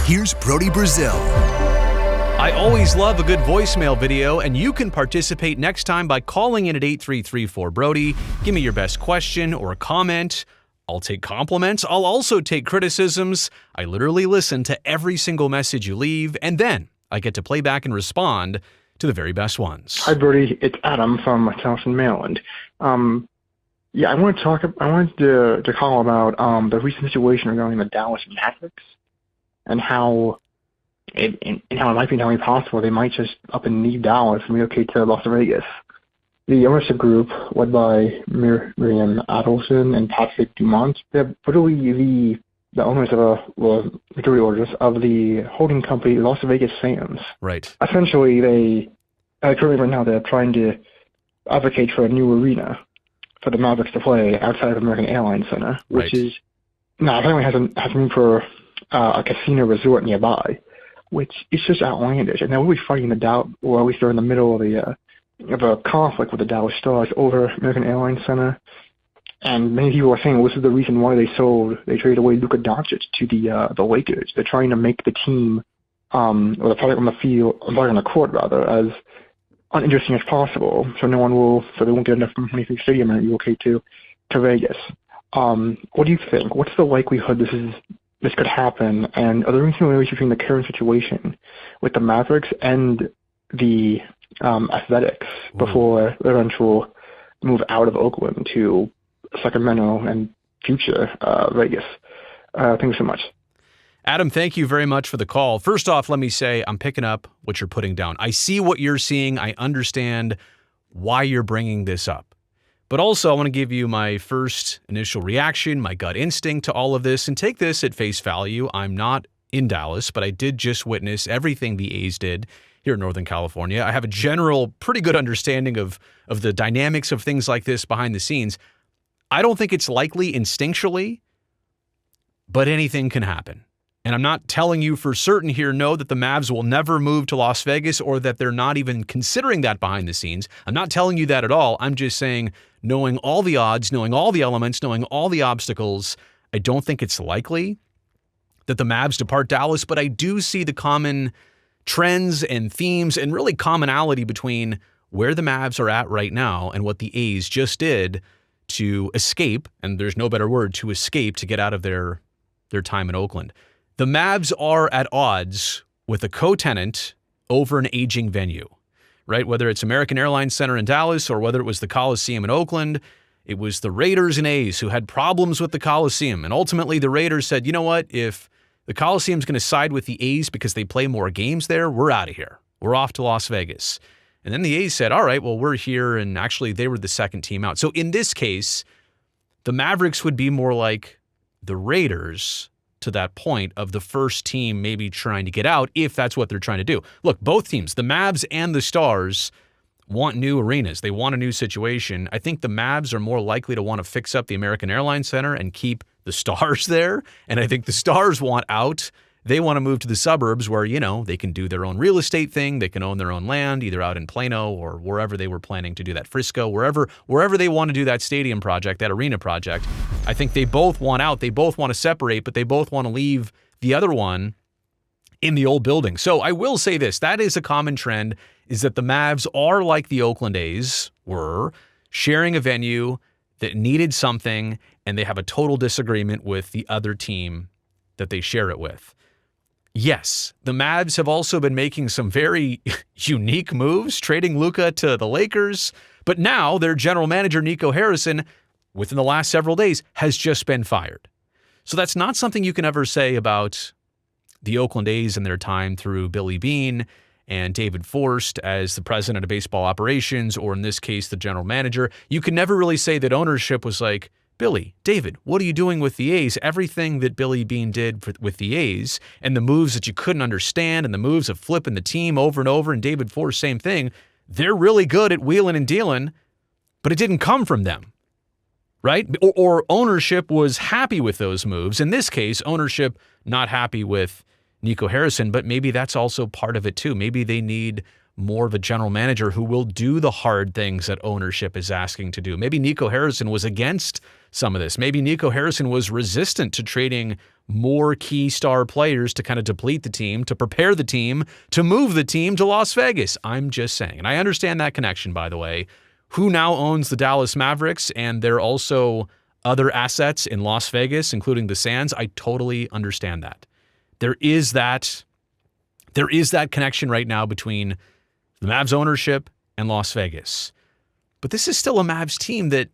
here's Brody Brazil. I always love a good voicemail video, and you can participate next time by calling in at 833-4-BRODY. Give me your best question or a comment. I'll take compliments. I'll also take criticisms. I literally listen to every single message you leave, and then I get to play back and respond to the very best ones. Hi, Brody. It's Adam from Towson, Maryland. I wanted to call about the recent situation regarding the Dallas Mavericks and how it might be entirely possible they might just up and leave Dallas and relocate to Las Vegas. The ownership group, led by Miriam Adelson and Patrick Dumont, they're literally the owners majority owners of the holding company Las Vegas Sands. Right. Essentially, currently right now they're trying to advocate for a new arena for the Mavericks to play outside of American Airlines Center, which is apparently has room for a casino resort nearby, which is just outlandish. And they're really fighting the doubt, or at least they're in the middle of a conflict with the Dallas Stars over American Airlines Center. And many people are saying this is the reason why they traded away Luka Doncic to the Lakers. They're trying to make the team, or the product on the field, on the court rather, as uninteresting as possible, so they won't get enough money from the stadium and relocate to Vegas. What do you think? What's the likelihood this could happen? And are there any similarities between the current situation with the Mavericks and the Athletics before the eventual move out of Oakland to Sacramento and future Vegas? Thank you so much. Adam, thank you very much for the call. First off, let me say I'm picking up what you're putting down. I see what you're seeing. I understand why you're bringing this up. But also, I want to give you my first initial reaction, my gut instinct to all of this, and take this at face value. I'm not in Dallas, but I did just witness everything the A's did here in Northern California. I have a general, pretty good understanding of the dynamics of things like this behind the scenes. I don't think it's likely instinctually, but anything can happen. And I'm not telling you for certain here, no, that the Mavs will never move to Las Vegas or that they're not even considering that behind the scenes. I'm not telling you that at all. I'm just saying, knowing all the odds, knowing all the elements, knowing all the obstacles, I don't think it's likely that the Mavs depart Dallas, but I do see the common trends and themes and really commonality between where the Mavs are at right now and what the A's just did to escape, and there's no better word, to escape, to get out of their time in Oakland. The Mavs are at odds with a co-tenant over an aging venue, right? Whether it's American Airlines Center in Dallas or whether it was the Coliseum in Oakland, it was the Raiders and A's who had problems with the Coliseum. And ultimately the Raiders said, you know what, if the Coliseum's going to side with the A's because they play more games there, we're out of here. We're off to Las Vegas. And then the A's said, all right, well, we're here. And actually they were the second team out. So in this case, the Mavericks would be more like the Raiders to that point of the first team maybe trying to get out if that's what they're trying to do. Look, both teams, the Mavs and the Stars, want new arenas. They want a new situation. I think the Mavs are more likely to want to fix up the American Airlines Center and keep the Stars there. And I think the Stars want out. They want to move to the suburbs where, they can do their own real estate thing. They can own their own land, either out in Plano or wherever they were planning to do that, Frisco, wherever they want to do that stadium project, that arena project. I think they both want out. They both want to separate, but they both want to leave the other one in the old building. So I will say this, that is a common trend, is that the Mavs are like the Oakland A's were, sharing a venue that needed something, and they have a total disagreement with the other team that they share it with. Yes, the Mavs have also been making some very unique moves, trading Luka to the Lakers, but now their general manager, Nico Harrison, within the last several days, has just been fired. So that's not something you can ever say about the Oakland A's and their time through Billy Beane and David Forst as the president of baseball operations, or in this case, the general manager. You can never really say that ownership was like, Billy, David, what are you doing with the A's? Everything that Billy Beane did with the A's and the moves that you couldn't understand and the moves of flipping the team over and over, and David Forst, same thing, they're really good at wheeling and dealing, but it didn't come from them, right? Or ownership was happy with those moves. In this case, ownership not happy with Nico Harrison, but maybe that's also part of it too. Maybe they need more of a general manager who will do the hard things that ownership is asking to do. Maybe Nico Harrison was against some of this. Maybe Nico Harrison was resistant to trading more key star players to kind of deplete the team, to prepare the team, to move the team to Las Vegas. I'm just saying. And I understand that connection, by the way. Who now owns the Dallas Mavericks, and there are also other assets in Las Vegas, including the Sands. I totally understand that. There is that connection right now between the Mavs ownership and Las Vegas. But this is still a Mavs team that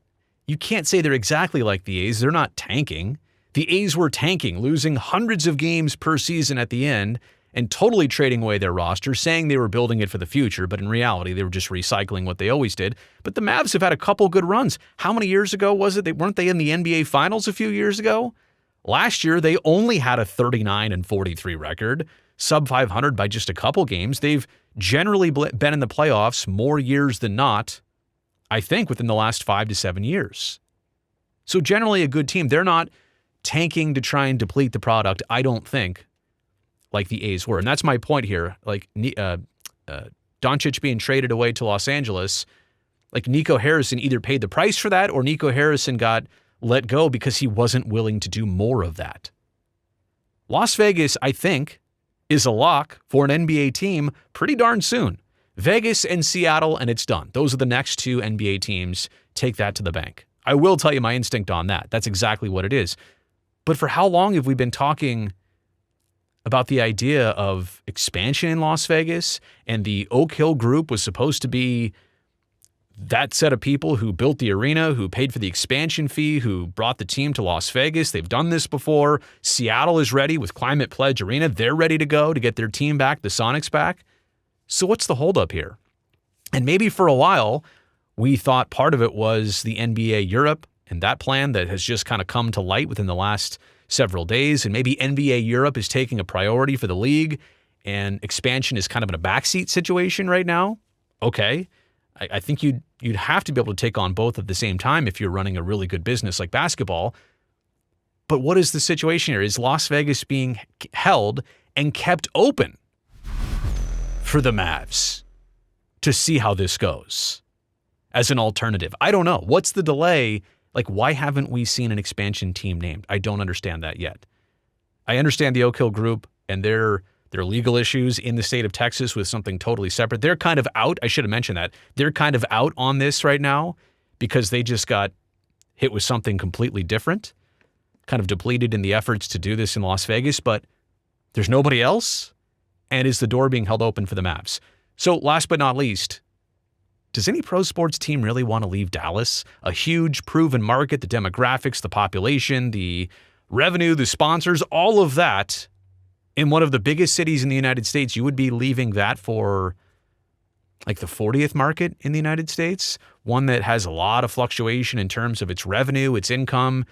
you can't say they're exactly like the A's. They're not tanking. The A's were tanking, losing hundreds of games per season at the end and totally trading away their roster, saying they were building it for the future, but in reality, they were just recycling what they always did. But the Mavs have had a couple good runs. How many years ago was it? Weren't they in the NBA Finals a few years ago? Last year, they only had a 39-43 record, sub 500 by just a couple games. They've generally been in the playoffs more years than not, I think, within the last 5 to 7 years. So generally a good team. They're not tanking to try and deplete the product, I don't think, like the A's were. And that's my point here. Like Doncic being traded away to Los Angeles, like Nico Harrison either paid the price for that or Nico Harrison got let go because he wasn't willing to do more of that. Las Vegas, I think, is a lock for an NBA team pretty darn soon. Vegas and Seattle, and it's done. Those are the next two NBA teams. Take that to the bank. I will tell you my instinct on that. That's exactly what it is. But for how long have we been talking about the idea of expansion in Las Vegas? And the Oak Hill group was supposed to be that set of people who built the arena, who paid for the expansion fee, who brought the team to Las Vegas. They've done this before. Seattle is ready with Climate Pledge Arena. They're ready to go to get their team back, the Sonics back. So what's the holdup here? And maybe for a while, we thought part of it was the NBA Europe and that plan that has just kind of come to light within the last several days. And maybe NBA Europe is taking a priority for the league and expansion is kind of in a backseat situation right now. Okay. I think you'd have to be able to take on both at the same time if you're running a really good business like basketball. But what is the situation here? Is Las Vegas being held and kept open for the Mavs to see how this goes as an alternative? I don't know. What's the delay? Like, why haven't we seen an expansion team named? I don't understand that yet. I understand the Oak Hill Group and their legal issues in the state of Texas with something totally separate. They're kind of out. I should have mentioned that. They're kind of out on this right now because they just got hit with something completely different, kind of depleted in the efforts to do this in Las Vegas, but there's nobody else. And is the door being held open for the Mavs? So last but not least, does any pro sports team really want to leave Dallas? A huge proven market, the demographics, the population, the revenue, the sponsors, all of that in one of the biggest cities in the United States. You would be leaving that for like the 40th market in the United States, one that has a lot of fluctuation in terms of its revenue, its income.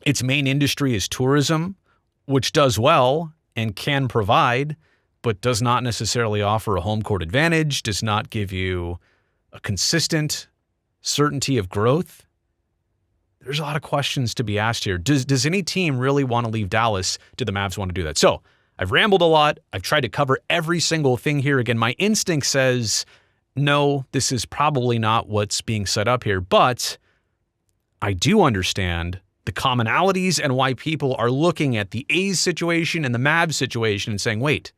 Its main industry is tourism, which does well and can provide, but does not necessarily offer a home court advantage, does not give you a consistent certainty of growth. There's a lot of questions to be asked here. Does any team really want to leave Dallas? Do the Mavs want to do that? So I've rambled a lot. I've tried to cover every single thing here. Again, my instinct says, no, this is probably not what's being set up here, but I do understand the commonalities and why people are looking at the A's situation and the Mavs situation and saying, wait,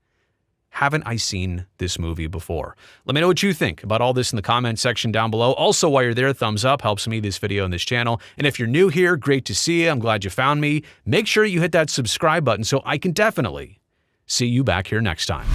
haven't I seen this movie before? Let me know what you think about all this in the comment section down below. Also, while you're there, thumbs up helps me, this video and this channel. And if you're new here, great to see you. I'm glad you found me. Make sure you hit that subscribe button so I can definitely see you back here next time.